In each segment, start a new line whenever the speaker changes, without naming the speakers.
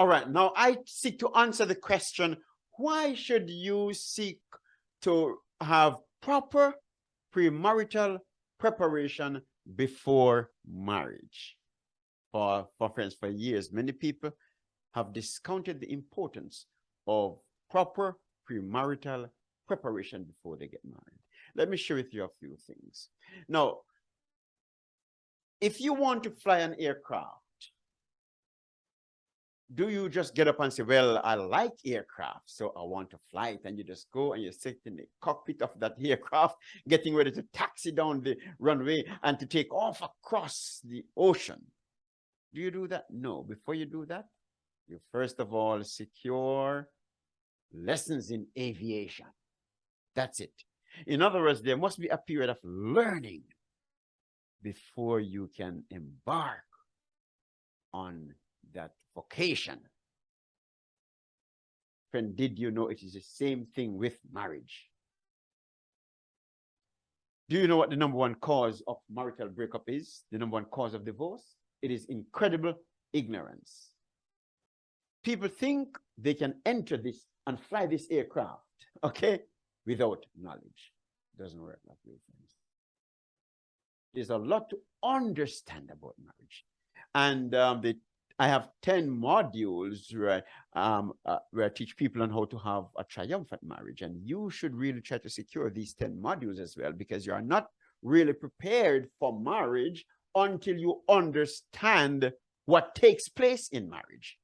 All right, now I seek to answer the question, why should you seek to have proper premarital preparation before marriage? For friends, for years, many people have discounted the importance of proper premarital preparation before they get married. Let me share with you a few things. Now, if you want to fly an aircraft, do you just get up and say, well, I like aircraft, so I want to fly it, and you just go and you sit in the cockpit of that aircraft, getting ready to taxi down the runway and to take off across the ocean? Do you do that? No. Before you do that, you first of all secure lessons in aviation. That's it. In other words, there must be a period of learning before you can embark on that vocation. Friend, did you know it is the same thing with marriage? Do you know what the number one cause of marital breakup is? The number one cause of divorce? It is incredible ignorance. People think they can enter this and fly this aircraft, okay, without knowledge. It doesn't work that way, friends. There's a lot to understand about marriage. And I have 10 modules where I teach people on how to have a triumphant marriage. And you should really try to secure these 10 modules as well, because you are not really prepared for marriage until you understand what takes place in marriage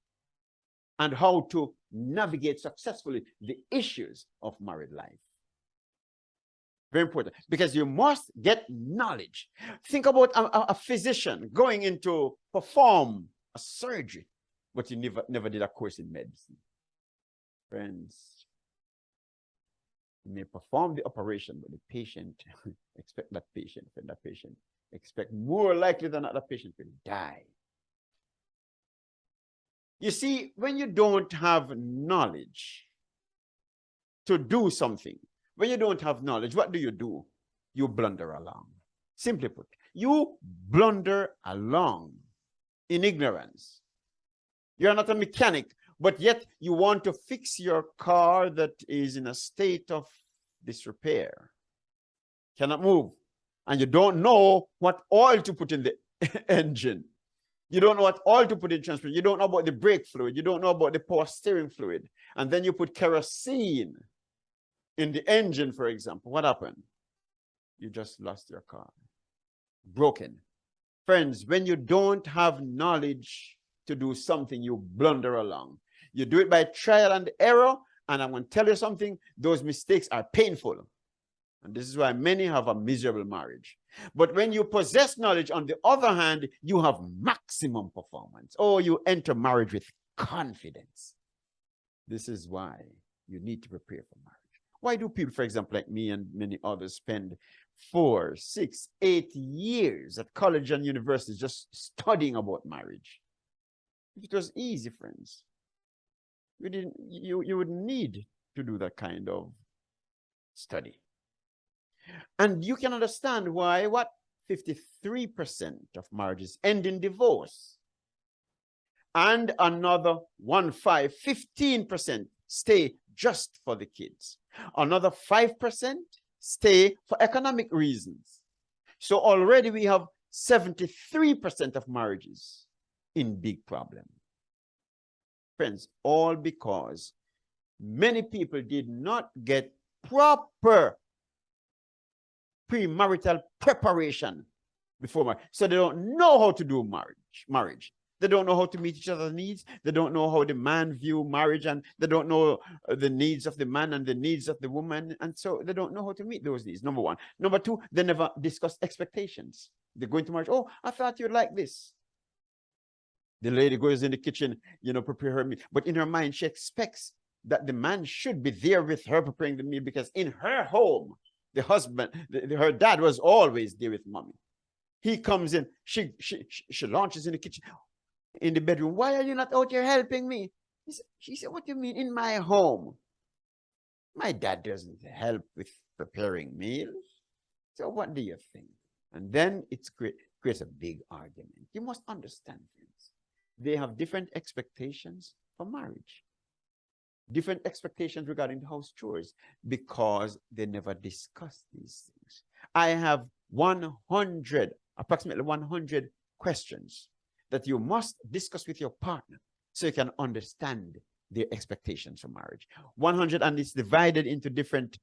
and how to navigate successfully the issues of married life. Very important, because you must get knowledge. Think about a physician going into perform a surgery, but you never did a course in medicine. Friends, you may perform the operation, but the patient expect that patient expect more likely than not that patient will die. You see, when you don't have knowledge to do something, when you don't have knowledge, what do? You blunder along. Simply put, you blunder along in ignorance. You're not a mechanic, but yet you want to fix your car that is in a state of disrepair, cannot move, and you don't know what oil to put in the engine. You don't know what oil to put in transmission. You don't know about the brake fluid. You don't know about the power steering fluid. And then you put kerosene in the engine, for example. What happened? You just lost your car. Broken. Friends, when you don't have knowledge to do something, you blunder along. You do it by trial and error, and I'm going to tell you something, those mistakes are painful. And this is why many have a miserable marriage. But when you possess knowledge, on the other hand, you have maximum performance. Oh, you enter marriage with confidence. This is why you need to prepare for marriage. Why do people, for example, like me and many others, spend 4, 6, 8 years at college and universities just studying about marriage? If it was easy, friends, you wouldn't need to do that kind of study. And you can understand why 53% of marriages end in divorce. And another 15% stay just for the kids. Another 5% stay for economic reasons. So already we have 73% of marriages in big problem. Friends, all because many people did not get proper premarital preparation before marriage. So they don't know how to do marriage. They don't know how to meet each other's needs. They don't know how the man view marriage, and they don't know the needs of the man and the needs of the woman. And so they don't know how to meet those needs, number one. Number two, they never discuss expectations. They go into marriage, oh, I thought you'd like this. The lady goes in the kitchen, prepare her meal. But in her mind, she expects that the man should be there with her preparing the meal, because in her home, the husband, her dad was always there with mommy. He comes in, she launches in the kitchen, in the bedroom. Why are you not out here helping me? She said, what do you mean in my home? My dad doesn't help with preparing meals. So what do you think? And then it creates a big argument. You must understand, friends. They have different expectations, for marriage. Different expectations regarding the house chores because they never discuss these things. I have approximately 100 questions that you must discuss with your partner so you can understand their expectations for marriage. 100, and it's divided into different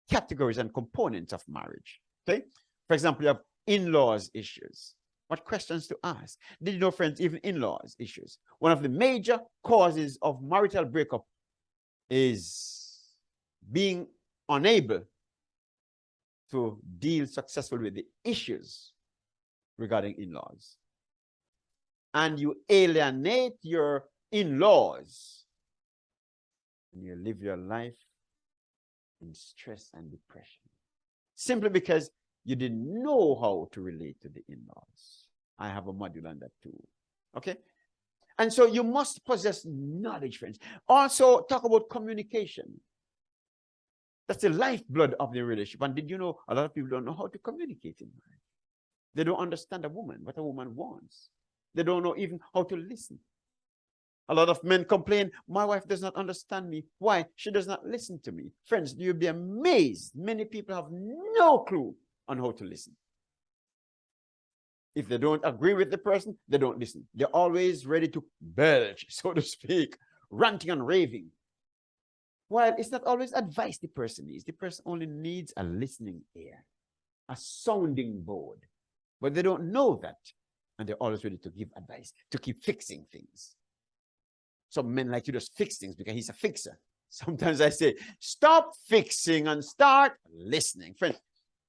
categories and components of marriage. Okay? For example, you have in-laws issues. What questions to ask? Did you know, friends, even in-laws issues? One of the major causes of marital breakup is being unable to deal successfully with the issues regarding in-laws. And you alienate your in-laws and you live your life in stress and depression simply because you didn't know how to relate to the in-laws. I have a module on that too. Okay? And so you must possess knowledge, friends. Also, talk about communication. That's the lifeblood of the relationship. And did you know a lot of people don't know how to communicate in marriage? They don't understand a woman, what a woman wants. They don't know even how to listen. A lot of men complain, my wife does not understand me. Why? She does not listen to me. Friends, you'll be amazed. Many people have no clue on how to listen. If they don't agree with the person, they don't listen. They're always ready to belch, so to speak, ranting and raving. While it's not always advice the person needs. The person only needs a listening ear, a sounding board. But they don't know that. And they're always ready to give advice, to keep fixing things. Some men like to just fix things because he's a fixer. Sometimes I say, stop fixing and start listening. Friends,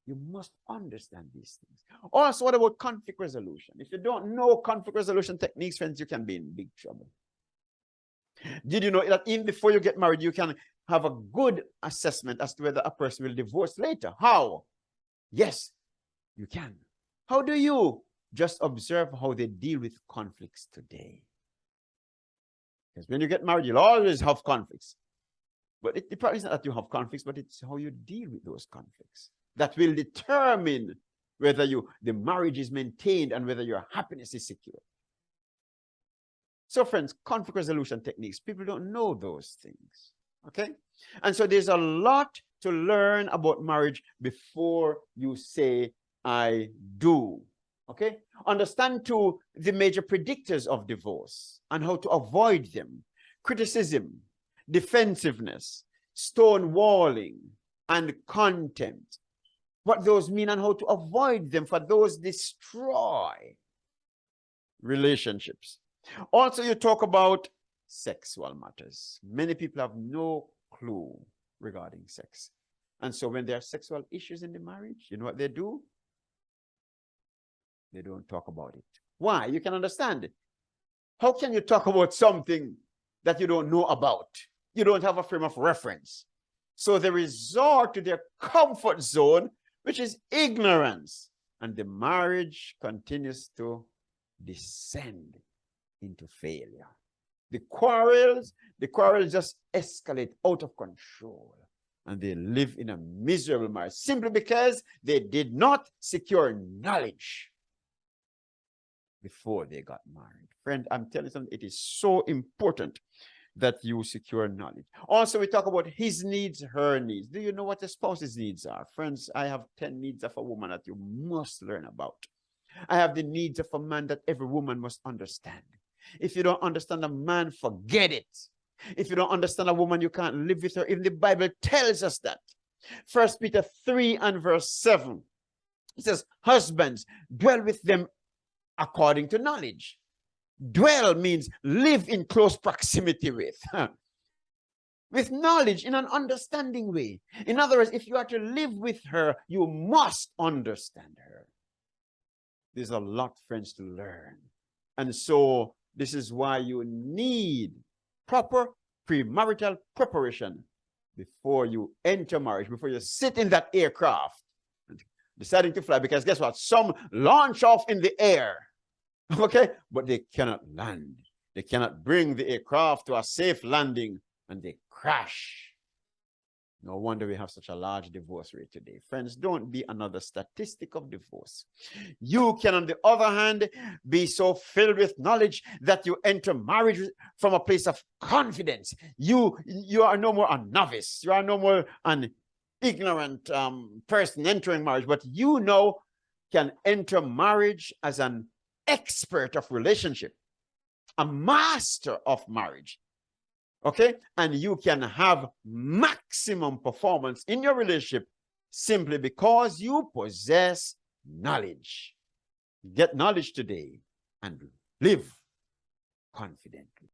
you must understand these things. Also, what about conflict resolution? If you don't know conflict resolution techniques, friends, you can be in big trouble. Did you know that even before you get married, you can have a good assessment as to whether a person will divorce later? How? Yes, you can. How do you? Just observe how they deal with conflicts today. Because when you get married, you'll always have conflicts. But the problem is not that you have conflicts, but it's how you deal with those conflicts that will determine whether the marriage is maintained and whether your happiness is secure. So, friends, conflict resolution techniques, people don't know those things. Okay? And so there's a lot to learn about marriage before you say, I do. Okay? Understand too the major predictors of divorce and how to avoid them. Criticism, defensiveness, stonewalling, and contempt. What those mean and how to avoid them, for those destroy relationships. Also, you talk about sexual matters. Many people have no clue regarding sex. And so when there are sexual issues in the marriage, you know what they do? They don't talk about it. Why? You can understand it. How can you talk about something that you don't know about? You don't have a frame of reference. So they resort to their comfort zone, which is ignorance. And the marriage continues to descend into failure. The quarrels just escalate out of control. And they live in a miserable marriage simply because they did not secure knowledge before they got married. Friend, I'm telling you something, it is so important that you secure knowledge. Also, we talk about his needs, her needs. Do you know what your spouse's needs are? Friends, I have 10 needs of a woman that you must learn about. I have the needs of a man that every woman must understand. If you don't understand a man, forget it. If you don't understand a woman, you can't live with her. Even the Bible tells us that. 1 Peter 3 and verse 7. It says, husbands, dwell with them according to knowledge. Dwell means live in close proximity with. With knowledge in an understanding way. In other words, if you are to live with her, you must understand her. There's a lot, friends, to learn. And so this is why you need proper premarital preparation before you enter marriage, before you sit in that aircraft deciding to fly. Because guess what? Some launch off in the air. Okay? But they cannot land. They cannot bring the aircraft to a safe landing, and they crash. No wonder we have such a large divorce rate today. Friends, don't be another statistic of divorce. You can, on the other hand, be so filled with knowledge that you enter marriage from a place of confidence. You are no more a novice. You are no more an ignorant person entering marriage, but you now can enter marriage as an expert of relationship, a master of marriage. Okay? And you can have maximum performance in your relationship simply because you possess knowledge. Get knowledge today and live confidently.